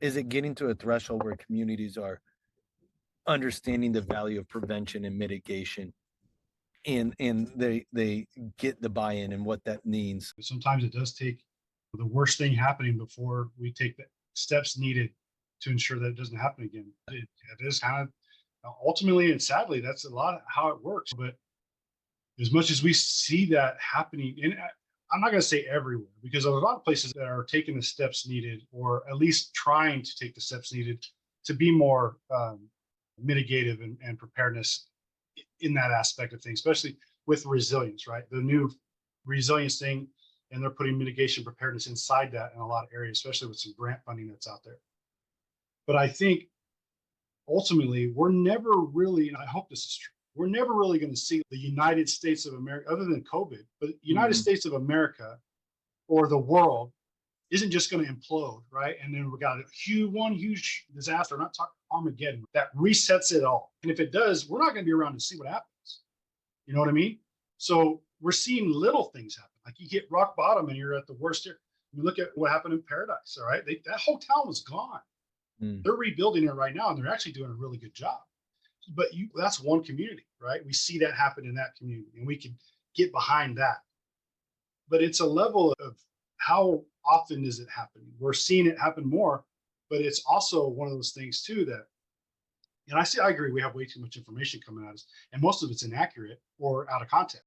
is it getting to a threshold where communities are understanding the value of prevention and mitigation, and they get the buy-in and what that means? Sometimes it does take the worst thing happening before we take the steps needed to ensure that it doesn't happen again. It is kind of ultimately and sadly, that's a lot of how it works. But as much as we see that happening, and I'm not going to say everywhere, because there's a lot of places that are taking the steps needed, or at least trying to take the steps needed to be more mitigative and preparedness in that aspect of things, especially with resilience, right? The new resilience thing, and they're putting mitigation preparedness inside that in a lot of areas, especially with some grant funding that's out there. But I think ultimately, we're never really, and I hope this is true, we're never really going to see the United States of America, other than COVID, but the United Mhm. States of America or the world isn't just going to implode, right? And then we got a huge disaster. I'm not talking Armageddon that resets it all. And if it does, we're not going to be around to see what happens. You know what I mean? So we're seeing little things happen. Like you hit rock bottom and you're at the worst here. You look at what happened in Paradise. All right, that whole town was gone. Mm. They're rebuilding it right now, and they're actually doing a really good job. But that's one community, right? We see that happen in that community, and we can get behind that. But it's a level of how often is it happening? We're seeing it happen more, but it's also one of those things too that, and I agree, we have way too much information coming at us, and most of it's inaccurate or out of context.